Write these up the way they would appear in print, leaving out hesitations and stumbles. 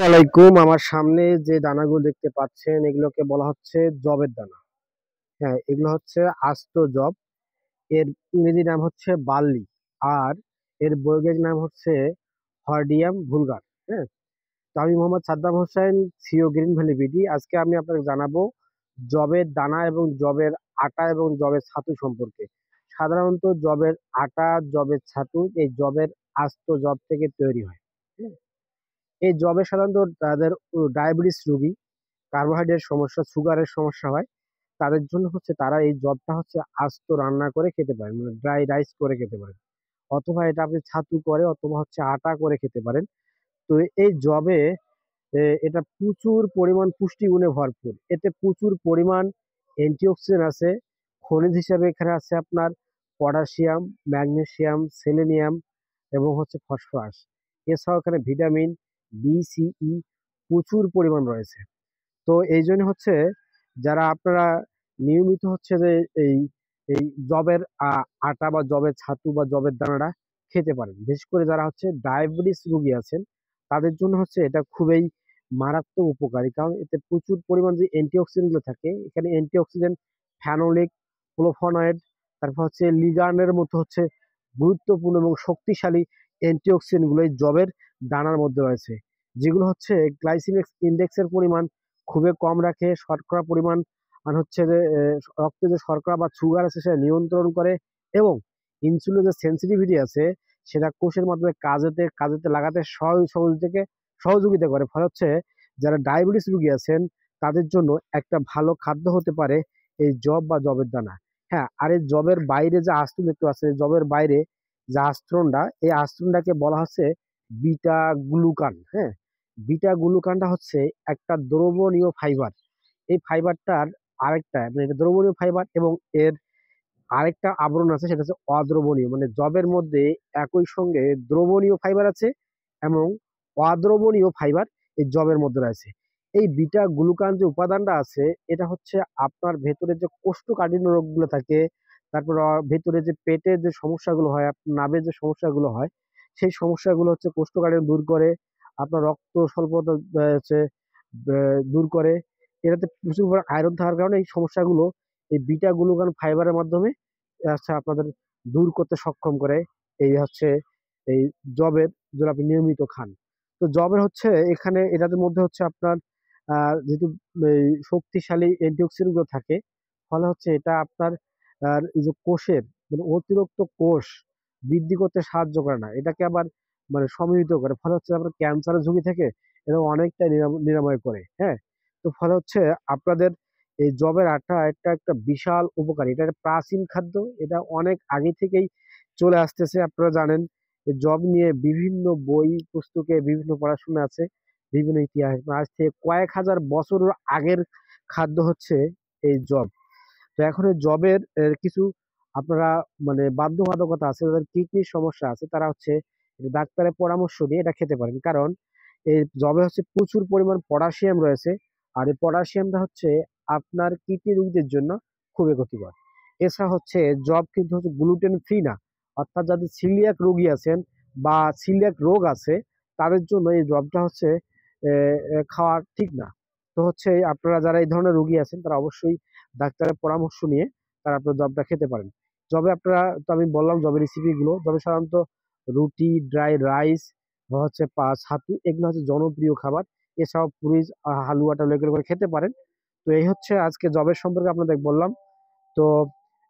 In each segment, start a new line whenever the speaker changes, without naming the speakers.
আলাইকুম। আমার সামনে যে দানাগুলো দেখতে পাচ্ছেন এগুলোকে বলা হচ্ছে জবের দানা। হ্যাঁ, এগুলো হচ্ছে আস্ত জব। এর ইংরেজি নাম হচ্ছে বার্লি। আর এর বৈজ্ঞানিক নাম হচ্ছে হর্ডিয়াম ভুলগার। হ্যাঁ, তো আমি Mohammad Saddam Hossain, CEO Green Valley BD. আজকে আমি আপনাকে জানাবো জবের দানা এবং জবের আটা এবং জবের ছাতু সম্পর্কে। সাধারণত জবের আটা, জবের ছাতু এই জবের আস্ত জব থেকে তৈরি হয়। হ্যাঁ, এই জবে সাধারণত তাদের ডায়াবেটিস রোগী, কার্বোহাইড্রেট সমস্যা, সুগারের সমস্যা হয়, তাদের জন্য হচ্ছে তারা এই জবটা হচ্ছে আস্ত রান্না করে খেতে পারেন, মানে ড্রাই রাইস করে খেতে পারেন, অথবা এটা আপনি ছাতু করে অথবা হচ্ছে আটা করে খেতে পারেন। তো এই জবে এটা প্রচুর পরিমাণ পুষ্টিগুণে ভরপুর। এতে প্রচুর পরিমাণ অ্যান্টিঅক্সিডেন্ট আছে। খনিজ হিসাবে এখানে আছে আপনার পটাশিয়াম, ম্যাগনেসিয়াম, সেলেনিয়াম এবং হচ্ছে ফসফরাস। এছাড়াও এখানে ভিটামিন বি, সি, ই প্রচুর পরিমাণ রয়েছে। তো এই জন্য হচ্ছে যারা আপনারা নিয়মিত হচ্ছে যে এই এই জবের আটা বা জবের ছাতু বা জবের দানাটা খেতে পারেন, বিশেষ করে যারা হচ্ছে ডায়াবেটিস রোগী আছেন তাদের জন্য হচ্ছে এটা খুবই মারাত্মক উপকারী। কারণ এতে প্রচুর পরিমাণ যে অ্যান্টিঅক্সিডেন্ট গুলো থাকে, এখানে অ্যান্টিঅক্সিডেন্ট ফ্যানোলিক, ফ্লোভোনয়েড, তারপর হচ্ছে লিগানের মতো হচ্ছে গুরুত্বপূর্ণ এবং শক্তিশালী অ্যান্টিঅক্সিডেন্ট গুলো এই জবের দানার মধ্যে রয়েছে, যেগুলো হচ্ছে গ্লাইসেমিক ইন্ডেক্সের পরিমাণ খুবই কম রাখে, শর্করা পরিমাণ আর হচ্ছে যে রক্তে যে শর্করা বা সুগার আছে সেটা নিয়ন্ত্রণ করে, এবং ইনসুলিন যে সেন্সিটিভিটি আছে সেটা কোষের মাধ্যমে কাজেতে কাজেতে লাগাতে সহযোগিতা করে। ফলে হচ্ছে যারা ডায়াবেটিস রোগী আছেন তাদের জন্য একটা ভালো খাদ্য হতে পারে এই জব বা জবের দানা। হ্যাঁ, আর এই জবের বাইরে যে আস্তরণ দেখতে পাচ্ছেন, জবের বাইরে যে আস্তরণটা, এই আস্তরণটাকে বলা হচ্ছে বিটা গ্লুকান। হ্যাঁ, বিটা গ্লুকানটা হচ্ছে একটা দ্রবণীয় ফাইবার। এই ফাইবারটার আরেকটা মানে এটা দ্রবণীয় ফাইবার, এবং এর আরেকটা আবরণ আছে সেটা হচ্ছে অদ্রবণীয়। মানে জবের মধ্যে একই সঙ্গে দ্রবণীয় ফাইবার আছে এবং অদ্রবণীয় ফাইবার এই জবের মধ্যে রয়েছে। এই বিটা গ্লুকান যে উপাদানটা আছে এটা হচ্ছে আপনার ভেতরে যে কোষ্ঠকাঠিন্য রোগগুলো থাকে, তারপর ভেতরে যে পেটের যে সমস্যাগুলো হয়, আপনার নাভের যে সমস্যাগুলো হয়, সেই সমস্যাগুলো হচ্ছে কোষ্ঠকাঠিন্য দূর করে, আপনার রক্ত স্বল্পতা হচ্ছে দূর করে। এটাতে প্রচুর পরিমাণে আয়রন থাকার কারণে এই সমস্যাগুলো এই বিটা গ্লুকান ফাইবারের মাধ্যমে আচ্ছা আপনাদের দূর করতে সক্ষম করে। এই হচ্ছে এই জবের, যেটা আপনি নিয়মিত খান। তো জবের হচ্ছে এখানে এটার মধ্যে হচ্ছে আপনার যেহেতু এই শক্তিশালী অ্যান্টিঅক্সিডেন্ট গুলো থাকে, ফলে হচ্ছে এটা আপনার এই যে কোষের মানে অতিরিক্ত কোষ বৃদ্ধি করতে সাহায্য করে না, এটাকে আবার মানে সমৃদ্ধ করে। ফলে হচ্ছে আপনার ক্যান্সারের ঝুঁকি থেকে এটা অনেকটাই নিরাময় করে। হ্যাঁ, তো ফলে হচ্ছে আপনাদের এই জবের আটা এটা একটা বিশাল উপকারী, এটা একটা প্রাচীন খাদ্য। এটা অনেক আগে থেকেই চলে আসতেছে। আপনারা জানেন এই জব নিয়ে বিভিন্ন বই পুস্তকে বিভিন্ন পড়াশোনা আছে, বিভিন্ন ইতিহাস, আজ থেকে কয়েক হাজার বছর আগের খাদ্য হচ্ছে এই জব। তো এখন এই জবের কিছু আপনারা মানে বাধ্যবাধকতা আছে, যাদের কিডনির সমস্যা আছে তারা হচ্ছে এটা ডাক্তারের পরামর্শ নিয়ে এটা খেতে পারেন। কারণ এই জবে হচ্ছে প্রচুর পরিমাণ পটাশিয়াম রয়েছে, আর এই পটাশিয়ামটা হচ্ছে আপনার কিডনি রোগীদের জন্য খুবই ক্ষতিকর। এছাড়া হচ্ছে জব কিন্তু হচ্ছে গ্লুটেন ফ্রি না, অর্থাৎ যাদের সিলিয়াক রোগী আছেন বা সিলিয়াক রোগ আছে তাদের জন্য এই জবটা হচ্ছে খাওয়া ঠিক না। তো হচ্ছে আপনারা যারা এই ধরনের রোগী আছেন তারা অবশ্যই ডাক্তারের পরামর্শ নিয়ে তারা আপনার জবটা খেতে পারেন। জবে আপনারা, তো আমি বললাম জবের রেসিপি গুলো, জবে সাধারণত রুটি, ড্রাই রাইস বা হচ্ছে ছাতু এগুলো হচ্ছে জনপ্রিয় খাবার। এছাড়াও পুরি, হালুয়া টালুয়া এগুলো করে খেতে পারেন। তো এই হচ্ছে আজকে জবের সম্পর্কে আপনাদের বললাম। তো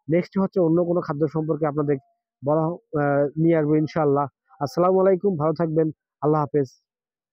নেক্সট হচ্ছে অন্য কোনো খাদ্য সম্পর্কে আপনাদের বলা নিয়ে আসবো ইনশাআল্লাহ। আসসালামু আলাইকুম, ভালো থাকবেন, আল্লাহ হাফেজ।